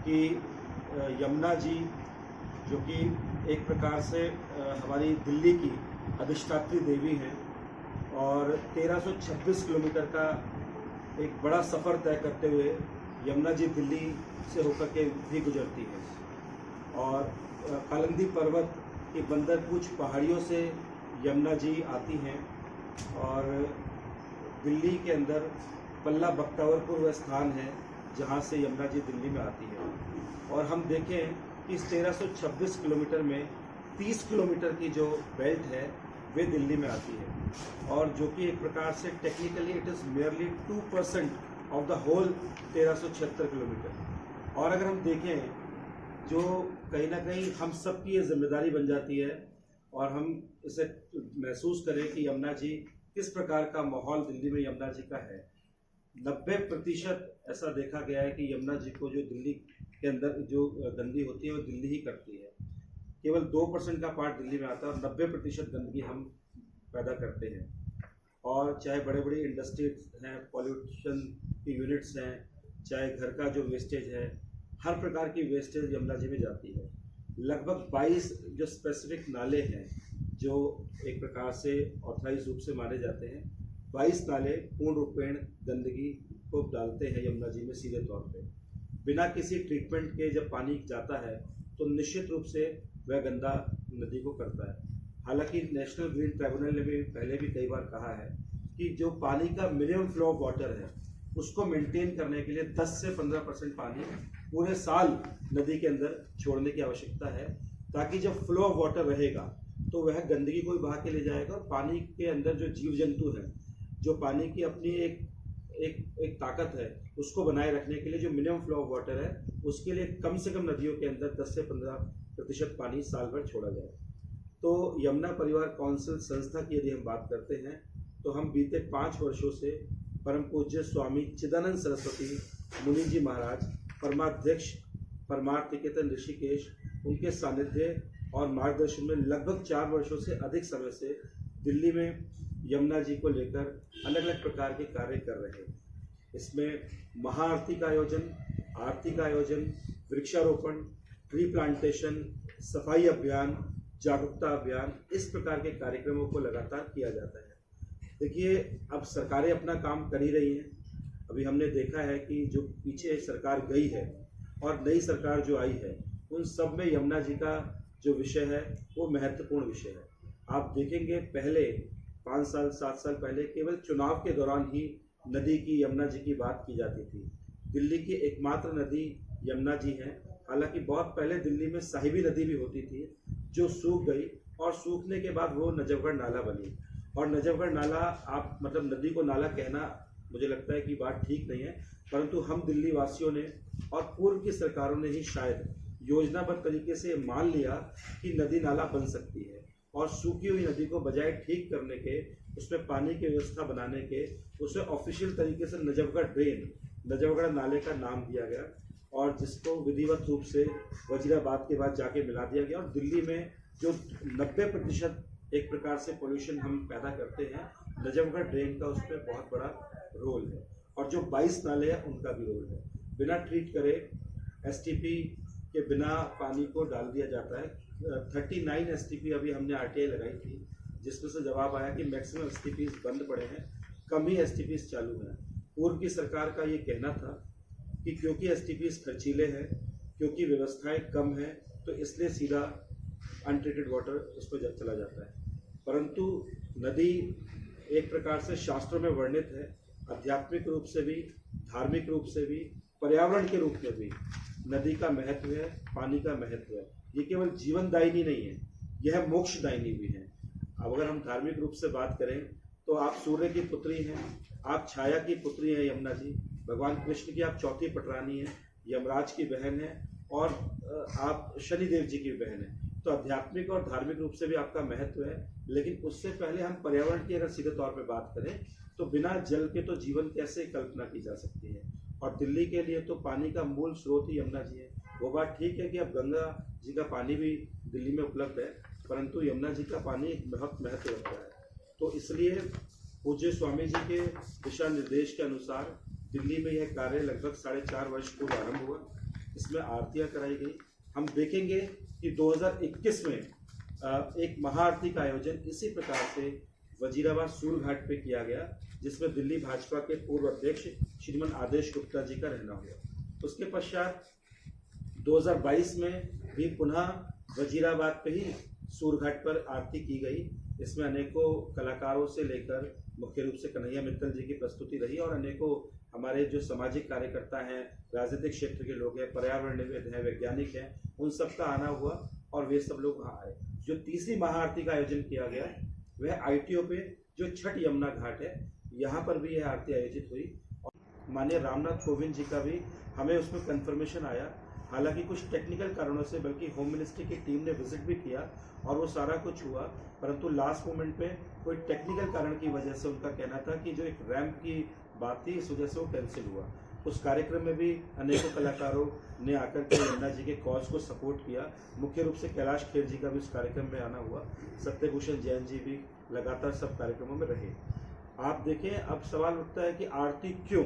कि यमुना जी जो कि एक प्रकार से हमारी दिल्ली की अधिष्ठात्री देवी हैं और 1326 किलोमीटर का एक बड़ा सफ़र तय करते हुए यमुना जी दिल्ली से होकर के भी गुजरती है और कालिंदी पर्वत की बंदरपूछ पहाड़ियों से यमुना जी आती हैं और दिल्ली के अंदर पल्ला बख्तावरपुर वह स्थान है जहाँ से यमुना जी दिल्ली में आती है। और हम देखें कि इस 1326 किलोमीटर में 30 किलोमीटर की जो बेल्ट है वे दिल्ली में आती है और जो कि एक प्रकार से technically it is merely 2% of the whole 1376 kilometre. और अगर हम देखें जो कहीं ना कहीं हम सब की ये जिम्मेदारी बन जाती है और हम इसे महसूस करें कि यमुना जी किस प्रकार का माहौल दिल्ली में यमुना जी का है। 90% ऐसा देखा गया है कि यमुना जी को जो दिल्ली के अंदर जो गंदगी होती है वो दिल्ली ही करती है। केवल 2% का पार्ट दिल्ली में आता है और 90% गंदगी हम पैदा करते हैं। और चाहे बड़े बड़े इंडस्ट्रीज हैं, पॉल्यूशन की यूनिट्स हैं, चाहे घर का जो वेस्टेज है, हर प्रकार की वेस्टेज यमुना जी में जाती है। लगभग 22 जो स्पेसिफिक नाले हैं जो एक प्रकार से ऑथराइज रूप से माने जाते हैं, 22 नाले पूर्ण रूपेण गंदगी को डालते हैं यमुना जी में सीधे तौर पे। बिना किसी ट्रीटमेंट के जब पानी जाता है तो निश्चित रूप से वह गंदा नदी को करता है। हालांकि नेशनल ग्रीन ट्राइब्यूनल ने भी पहले भी कई बार कहा है कि जो पानी का मिनिमम फ्लो ऑफ वाटर है उसको मेंटेन करने के लिए 10 से 15% पानी पूरे साल नदी के अंदर छोड़ने की आवश्यकता है, ताकि जब फ्लो ऑफ वाटर रहेगा तो वह गंदगी को भी बहा के ले जाएगा और पानी के अंदर जो जीव जंतु हैं, जो पानी की अपनी एक ताकत है, उसको बनाए रखने के लिए जो मिनिमम फ्लो ऑफ वाटर है उसके लिए कम से कम नदियों के अंदर 10 से 15% पानी साल भर छोड़ा जाए। तो यमुना परिवार काउंसिल संस्था की यदि हम बात करते हैं तो हम बीते 5 वर्षों से परम पूज्य स्वामी चिदानंद सरस्वती मुनि जी महाराज, परमाध्यक्ष परमार्थ निकेतन ऋषिकेश, उनके सानिध्य और मार्गदर्शन में लगभग 4 वर्षों से अधिक समय से दिल्ली में यमुना जी को लेकर अलग अलग प्रकार के कार्य कर रहे हैं। इसमें महाआरती का आयोजन, वृक्षारोपण, ट्री प्लांटेशन, सफाई अभियान, जागरूकता अभियान, इस प्रकार के कार्यक्रमों को लगातार किया जाता है। देखिए, अब सरकारें अपना काम कर ही रही हैं। अभी हमने देखा है कि जो पीछे सरकार गई है और नई सरकार जो आई है, उन सब में यमुना जी का जो विषय है वो महत्वपूर्ण विषय है। आप देखेंगे पहले 5 साल 7 साल पहले केवल चुनाव के दौरान ही नदी की, यमुना जी की बात की जाती थी। दिल्ली की एकमात्र नदी यमुना जी है। हालांकि बहुत पहले दिल्ली में साहिबी नदी भी होती थी जो सूख गई और सूखने के बाद वो नजफगढ़ नाला बनी। और नजफगढ़ नाला, आप मतलब नदी को नाला कहना मुझे लगता है कि बात ठीक नहीं है, परंतु हम दिल्ली वासियों ने और पूर्व की सरकारों ने ही शायद योजनाबद्ध तरीके से मान लिया कि नदी नाला बन सकती है और सूखी हुई नदी को बजाय ठीक करने के, उसमें पानी की व्यवस्था बनाने के, उसे ऑफिशियल तरीके से नजफगढ़ नाले का नाम दिया गया और जिसको विधिवत रूप से वजीराबाद के बाद जाके मिला दिया गया। और दिल्ली में जो 90% एक प्रकार से पोल्यूशन हम पैदा करते हैं, नजफगढ़ ड्रेन का उस पर बहुत बड़ा रोल है और जो 22 नाले हैं उनका भी रोल है। बिना ट्रीट करे एसटीपी के बिना पानी को डाल दिया जाता है। 39 एसटीपी अभी हमने आरटीआई लगाई थी, जिसमें से जवाब आया कि मैक्सिमम एसटीपीज बंद पड़े हैं, कम ही एसटीपीज चालू हैं। पूर्व की सरकार का ये कहना था कि क्योंकि एसटीपीज खर्चीले हैं, क्योंकि व्यवस्थाएं कम हैं, तो इसलिए सीधा अनट्रीटेड वाटर उस पर चला जाता है। परंतु नदी एक प्रकार से शास्त्रों में वर्णित है, आध्यात्मिक रूप से भी, धार्मिक रूप से भी, पर्यावरण के रूप में भी नदी का महत्व है, पानी का महत्व है। ये केवल जीवनदायिनी नहीं है, यह मोक्षदायिनी भी है। अब अगर हम धार्मिक रूप से बात करें तो आप सूर्य की पुत्री हैं, आप छाया की पुत्री हैं यमुना जी, भगवान कृष्ण की आप चौथी पटरानी हैं, यमराज की बहन है और आप शनिदेव जी की बहन है। तो आध्यात्मिक और धार्मिक रूप से भी आपका महत्व है। लेकिन उससे पहले हम पर्यावरण की अगर सीधे तौर पर बात करें तो बिना जल के तो जीवन कैसे कल्पना की जा सकती है। और दिल्ली के लिए तो पानी का मूल स्रोत ही यमुना जी है। वो बात ठीक है कि अब गंगा जी का पानी भी दिल्ली में उपलब्ध है, परंतु यमुना जी का पानी बहुत महत्व रखता है। तो इसलिए पूज्य स्वामी जी के दिशा निर्देश के अनुसार दिल्ली में यह कार्य लगभग 4.5 वर्ष पूर्व आरंभ हुआ। इसमें आरतियाँ कराई गई। हम देखेंगे कि 2021 में एक महाआरती का आयोजन इसी प्रकार से वजीराबाद सूर्य घाट पे किया गया, जिसमें दिल्ली भाजपा के पूर्व अध्यक्ष श्रीमान आदेश गुप्ता जी का रहना हुआ। उसके पश्चात 2022 में भी पुनः वजीराबाद पे ही सूर्य घाट पर आरती की गई। इसमें अनेकों कलाकारों से लेकर मुख्य रूप से कन्हैया मित्तल जी की प्रस्तुति रही और अनेकों हमारे जो सामाजिक कार्यकर्ता हैं, राजनीतिक क्षेत्र के लोग हैं, पर्यावरणविद हैं, वैज्ञानिक हैं, उन सब का आना हुआ और वे सब लोग वहाँ आए। जो तीसरी महाआरती का आयोजन किया गया वह ITO पे जो छठ यमुना घाट है, यहाँ पर भी यह आरती आयोजित हुई। और माननीय रामनाथ कोविंद जी का भी हमें उसमें कंफर्मेशन आया, हालांकि कुछ टेक्निकल कारणों से, बल्कि होम मिनिस्ट्री की टीम ने विजिट भी किया और वो सारा कुछ हुआ, परंतु लास्ट मोमेंट पे कोई टेक्निकल कारण की वजह से उनका कहना था कि जो एक रैंप की बात थी, इस वजह से वो कैंसिल हुआ। उस कार्यक्रम में भी अनेकों कलाकारों ने आकर के यमुना जी के कॉज को सपोर्ट किया। मुख्य रूप से कैलाश खेर जी का भी उस कार्यक्रम में आना हुआ, सत्यभूषण जैन जी भी लगातार सब कार्यक्रमों में रहे। आप देखें, अब सवाल उठता है कि आरती क्यों?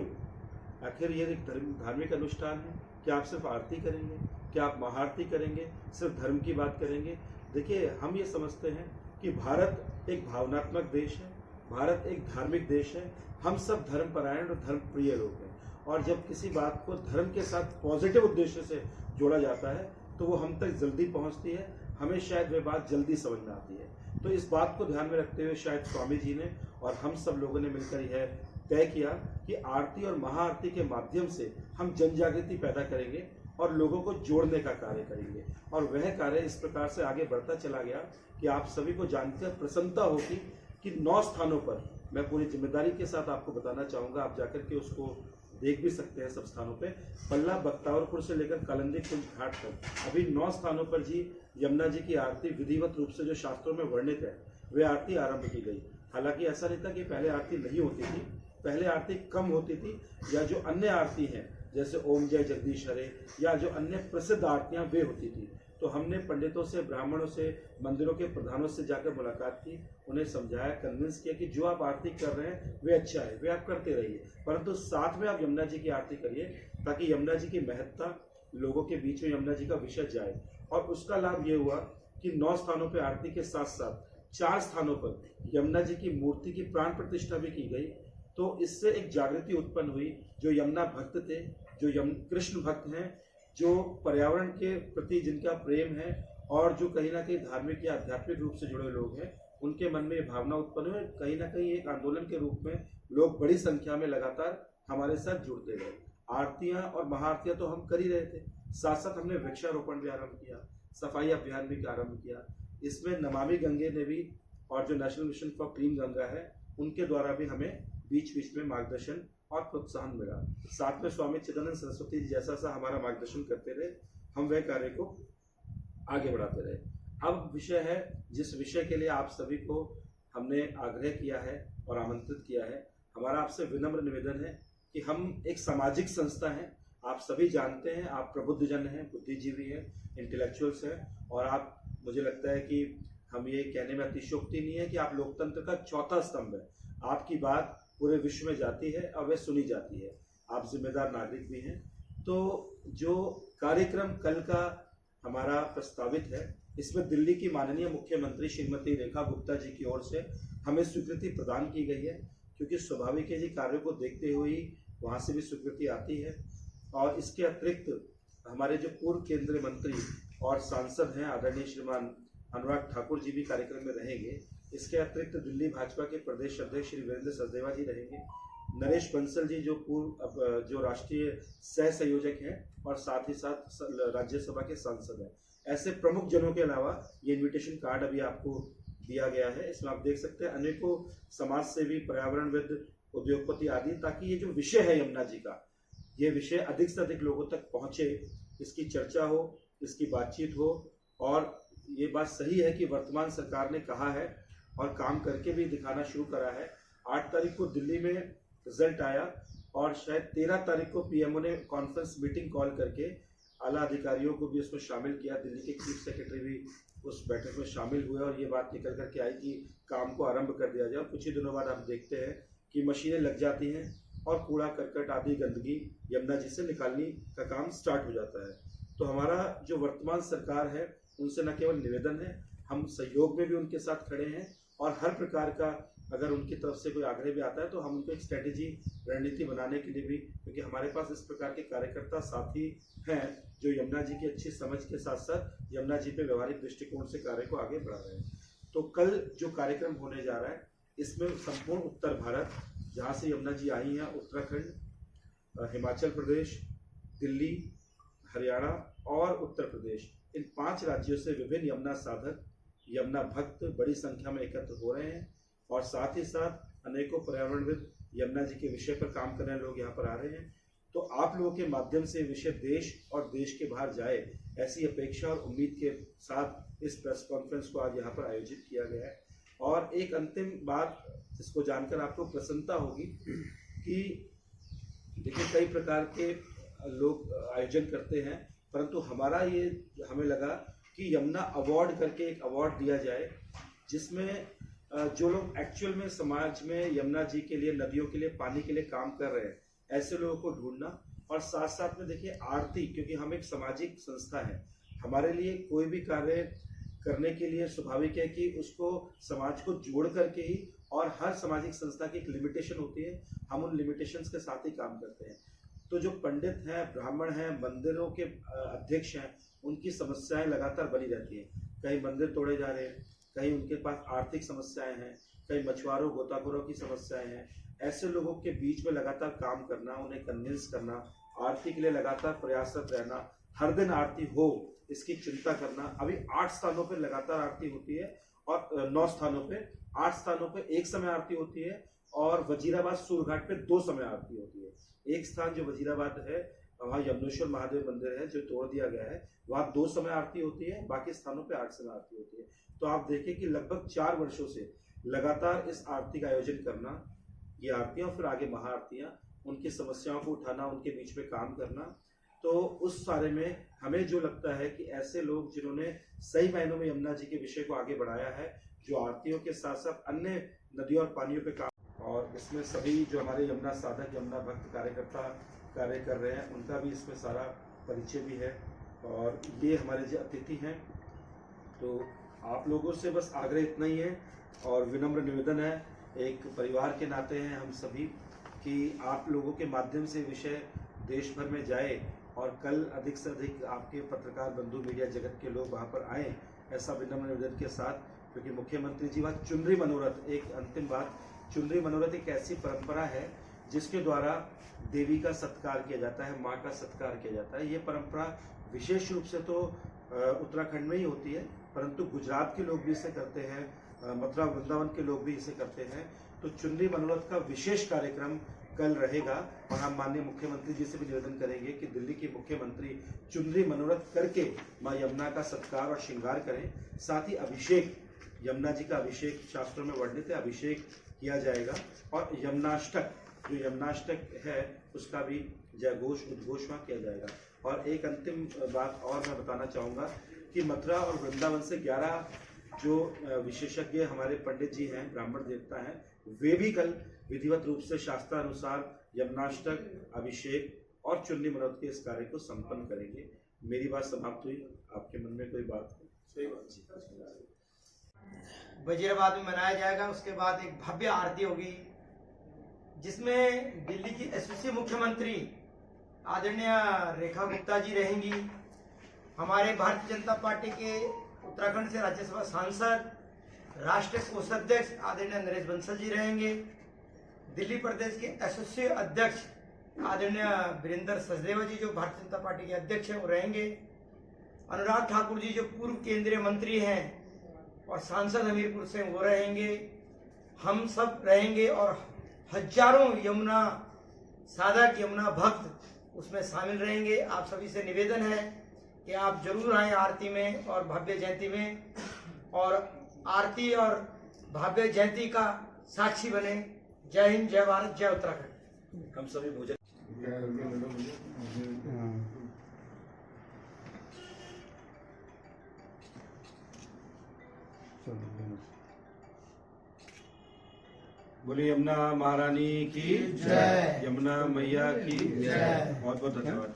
आखिर ये एक धार्मिक अनुष्ठान है, क्या आप सिर्फ आरती करेंगे? क्या आप महाआरती करेंगे? सिर्फ धर्म की बात करेंगे? देखिए, हम ये समझते हैं कि भारत एक भावनात्मक देश है, भारत एक धार्मिक देश है, हम सब धर्मपरायण और धर्म प्रिय लोग हैं, और जब किसी बात को धर्म के साथ पॉजिटिव उद्देश्य से जोड़ा जाता है तो वो हम तक जल्दी पहुंचती है, हमें शायद वे बात जल्दी समझ में आती है। तो इस बात को ध्यान में रखते हुए शायद स्वामी जी ने और हम सब लोगों ने मिलकर यह तय किया कि आरती और महाआरती के माध्यम से हम जन जागृति पैदा करेंगे और लोगों को जोड़ने का कार्य करेंगे। और वह कार्य इस प्रकार से आगे बढ़ता चला गया कि आप सभी को जानकर प्रसन्नता होगी कि 9 स्थानों पर, मैं पूरी जिम्मेदारी के साथ आपको बताना चाहूँगा, आप जाकर के उसको देख भी सकते हैं सब स्थानों पे, पल्ला बख्तावरपुर से लेकर कालिंदी कुंज घाट तक अभी 9 स्थानों पर जी यमुना जी की आरती विधिवत रूप से जो शास्त्रों में वर्णित है वे आरती आरंभ की गई। हालांकि ऐसा नहीं था कि पहले आरती नहीं होती थी, पहले आरती कम होती थी, या जो अन्य आरती हैं जैसे ओम जय जगदीश हरे या जो अन्य प्रसिद्ध आरतियां वे होती थी। तो हमने पंडितों से, ब्राह्मणों से, मंदिरों के प्रधानों से जाकर मुलाकात की, उन्हें समझाया, कन्विंस किया कि जो आप आरती कर रहे हैं वे अच्छा है, वे आप करते रहिए, परंतु साथ में आप यमुना जी की आरती करिए ताकि यमुना जी की महत्ता लोगों के बीच में यमुना जी का विषय जाए। और उसका लाभ ये हुआ कि 9 स्थानों पर आरती के साथ साथ 4 स्थानों पर यमुना जी की मूर्ति की प्राण प्रतिष्ठा भी की गई। तो इससे एक जागृति उत्पन्न हुई। जो यमुना भक्त थे, जो कृष्ण भक्त हैं, जो पर्यावरण के प्रति जिनका प्रेम है और जो कहीं ना कहीं धार्मिक या आध्यात्मिक रूप से जुड़े लोग हैं, उनके मन में ये भावना उत्पन्न हुई। कहीं ना कहीं एक आंदोलन के रूप में लोग बड़ी संख्या में लगातार हमारे साथ जुड़ते गए। आरतियां और महाआरतियां तो हम कर ही रहे थे, साथ साथ हमने वृक्षारोपण भी आरंभ किया, सफाई अभियान भी आरंभ किया। इसमें नमामि गंगे ने भी, और जो national mission for clean Ganga है, उनके द्वारा भी हमें बीच बीच में मार्गदर्शन और प्रोत्साहन मिला। साथ में स्वामी चिदानंद सरस्वती जी जैसा सा हमारा मार्गदर्शन करते रहे, हम वह कार्य को आगे बढ़ाते रहे। अब विषय है जिस विषय के लिए आप सभी को हमने आग्रह किया है और आमंत्रित किया है। हमारा आपसे विनम्र निवेदन है कि हम एक सामाजिक संस्था हैं, आप सभी जानते हैं, आप प्रबुद्ध जन हैं, बुद्धिजीवी हैं, इंटेलेक्चुअल्स हैं, और आप, मुझे लगता है कि हम ये कहने में अतिशयोक्ति नहीं है कि आप लोकतंत्र का चौथा स्तंभ है। आपकी बात पूरे विश्व में जाती है और वह सुनी जाती है, आप जिम्मेदार नागरिक भी हैं। तो जो कार्यक्रम कल का हमारा प्रस्तावित है, इसमें दिल्ली की माननीय मुख्यमंत्री श्रीमती रेखा गुप्ता जी की ओर से हमें स्वीकृति प्रदान की गई है, क्योंकि स्वाभाविक है जी, कार्यों को देखते हुए वहाँ से भी स्वीकृति आती है। और इसके अतिरिक्त हमारे जो पूर्व केंद्रीय मंत्री और सांसद हैं आदरणीय श्रीमान अनुराग ठाकुर जी भी कार्यक्रम में रहेंगे। इसके अतिरिक्त दिल्ली भाजपा के प्रदेश अध्यक्ष श्री वीरेंद्र सचदेवा जी रहेंगे, नरेश बंसल जी जो राष्ट्रीय सह संयोजक हैं और साथ ही साथ राज्यसभा के सांसद हैं। ऐसे प्रमुख जनों के अलावा ये इनविटेशन कार्ड अभी आपको दिया गया है, इसमें आप देख सकते हैं अनेकों समाज सेवी, पर्यावरणविद, उद्योगपति आदि, ताकि ये जो विषय है यमुना जी का, ये विषय अधिक से अधिक लोगों तक पहुंचे, इसकी चर्चा हो, इसकी बातचीत हो। और ये बात सही है कि वर्तमान सरकार ने कहा है और काम करके भी दिखाना शुरू करा है। 8 तारीख को दिल्ली में रिजल्ट आया और शायद 13 तारीख को पीएमओ ने कॉन्फ्रेंस मीटिंग कॉल करके आला अधिकारियों को भी उसमें शामिल किया। दिल्ली के चीफ सेक्रेटरी भी उस बैठक में शामिल हुए और ये बात निकल करके आई कि काम को आरंभ कर दिया जाए। कुछ ही दिनों बाद आप देखते हैं कि मशीनें लग जाती हैं और कूड़ा करकट आदि गंदगी यमुना जी से निकालने का काम स्टार्ट हो जाता है। तो हमारा जो वर्तमान सरकार है उनसे न केवल निवेदन है, हम सहयोग में भी उनके साथ खड़े हैं और हर प्रकार का अगर उनकी तरफ से कोई आग्रह भी आता है तो हम उनको एक स्ट्रेटेजी रणनीति बनाने के लिए भी, क्योंकि हमारे पास इस प्रकार के कार्यकर्ता साथी हैं जो यमुना जी की अच्छी समझ के साथ साथ यमुना जी पे व्यवहारिक दृष्टिकोण से कार्य को आगे बढ़ा रहे हैं। तो कल जो कार्यक्रम होने जा रहा है इसमें संपूर्ण उत्तर भारत, जहाँ से यमुना जी आई हैं, उत्तराखंड, हिमाचल प्रदेश, दिल्ली, हरियाणा और उत्तर प्रदेश, इन 5 राज्यों से विभिन्न यमुना साधक, यमुना भक्त बड़ी संख्या में एकत्र हो रहे हैं और साथ ही साथ अनेकों पर्यावरणविद यमुना जी के विषय पर काम करने लोग यहाँ पर आ रहे हैं। तो आप लोगों के माध्यम से विषय देश और देश के बाहर जाए, ऐसी अपेक्षा और उम्मीद के साथ इस प्रेस कॉन्फ्रेंस को आज यहाँ पर आयोजित किया गया है। और एक अंतिम बात जिसको जानकर आपको प्रसन्नता होगी कि देखिए कई प्रकार के लोग आयोजन करते हैं, परंतु हमारा ये हमें लगा कि यमुना अवार्ड करके एक अवार्ड दिया जाए जिसमें जो लोग एक्चुअल में समाज में यमुना जी के लिए, नदियों के लिए, पानी के लिए काम कर रहे हैं, ऐसे लोगों को ढूंढना। और साथ साथ में देखिए आरती, क्योंकि हम एक सामाजिक संस्था है, हमारे लिए कोई भी कार्य करने के लिए स्वाभाविक है कि उसको समाज को जोड़ करके ही, और हर सामाजिक संस्था की एक लिमिटेशन होती है, हम उन लिमिटेशंस के साथ ही काम करते हैं। तो जो पंडित हैं, ब्राह्मण हैं, मंदिरों के अध्यक्ष हैं, उनकी समस्याएं लगातार बनी रहती हैं। कहीं मंदिर तोड़े जा रहे हैं, कहीं उनके पास आर्थिक समस्याएं हैं, कहीं मछुआरों गोताखोरों की समस्याएं हैं। ऐसे लोगों के बीच में लगातार काम करना, उन्हें कन्विंस करना, आरती के लिए लगातार प्रयासरत रहना, हर दिन आरती हो इसकी चिंता करना। अभी 8 स्थानों पर लगातार आरती होती है और 9 स्थानों पे, 8 स्थानों पे एक समय आरती होती है और वजीराबाद सूर्यघाट पे 2 समय आरती होती है। एक स्थान जो वजीराबाद है, वहाँ यमुनेश्वर महादेव मंदिर है जो तोड़ दिया गया है, वहाँ 2 समय आरती होती है, बाकी स्थानों पे 8 समय आरती होती है। तो आप देखें कि लगभग 4 वर्षों से लगातार इस आरती का आयोजन करना, ये आरतियाँ फिर आगे महाआरतियाँ, उनकी समस्याओं को उठाना, उनके बीच में काम करना। तो उस सारे में हमें जो लगता है कि ऐसे लोग जिन्होंने सही मायनों में यमुना जी के विषय को आगे बढ़ाया है, जो आरतियों के साथ साथ अन्य नदियों और पानियों पे काम, और इसमें सभी जो हमारे यमुना साधक, यमुना भक्त कार्यकर्ता कार्य कर रहे हैं, उनका भी इसमें सारा परिचय भी है। और ये हमारे जो अतिथि हैं, तो आप लोगों से बस आग्रह इतना ही है और विनम्र निवेदन है, एक परिवार के नाते हैं हम सभी, कि आप लोगों के माध्यम से विषय देश भर में जाए और कल अधिक से अधिक आपके पत्रकार बंधु, मीडिया जगत के लोग वहाँ पर आएँ, ऐसा विनम्र निवेदन के साथ। क्योंकि मुख्यमंत्री जी वहाँ चुनरी मनोरथ, एक अंतिम बात, चुनरी मनोरथ एक ऐसी परंपरा है जिसके द्वारा देवी का सत्कार किया जाता है, माँ का सत्कार किया जाता है। ये परंपरा विशेष रूप से तो उत्तराखंड में ही होती है, परंतु गुजरात के लोग भी इसे करते हैं, मथुरा वृंदावन के लोग भी इसे करते हैं। तो चुनरी मनोरथ का विशेष कार्यक्रम कल रहेगा और हम माननीय मुख्यमंत्री जी से भी निवेदन करेंगे कि दिल्ली के मुख्यमंत्री चुनरी मनोरथ करके माँ यमुना का सत्कार और श्रृंगार करें। साथ ही अभिषेक, यमुना जी का अभिषेक शास्त्रों में वर्णित है, अभिषेक किया जाएगा और यमुनाष्टक, जो यमुनाष्टक है उसका भी जयघोष उद्घोष वहाँ किया जाएगा। और एक अंतिम बात और मैं बताना चाहूँगा कि मथुरा और वृंदावन से 11 जो विशेषज्ञ हमारे पंडित जी हैं, ब्राह्मण देवता हैं, वे भी कल विधिवत रूप से शास्त्रानुसार यमुनाष्टक, अभिषेक और चुन्नी मनोरथ के इस कार्य को संपन्न करेंगे। मेरी बात समाप्त हुई, आपके मन में कोई बात है? सही बात। वजीराबाद में मनाया जाएगा, उसके बाद एक भव्य आरती होगी जिसमें दिल्ली की यशस्वी मुख्यमंत्री आदरणीय रेखा गुप्ता जी रहेंगी, हमारे भारतीय जनता पार्टी के उत्तराखंड से राज्यसभा सांसद, राष्ट्रीय कोषाध्यक्ष आदरणीय नरेश बंसल जी रहेंगे, दिल्ली प्रदेश के यशस्वी अध्यक्ष आदरणीय वीरेंद्र सचदेवा जी जो भारतीय जनता पार्टी के अध्यक्ष हैं वो रहेंगे, अनुराग ठाकुर जी जो पूर्व केंद्रीय मंत्री हैं और सांसद हमीरपुर से वो रहेंगे, हम सब रहेंगे और हजारों यमुना साधक, यमुना भक्त उसमें शामिल रहेंगे। आप सभी से निवेदन है कि आप जरूर आएं आरती में और भव्य जयंती में, और आरती और भव्य जयंती का साक्षी बने। जय हिंद, जय भारत, जय उत्तराखंड। हम सभी भोजन बोली यमुना महारानी की जय, यमुना मैया की जय। बहुत बहुत धन्यवाद।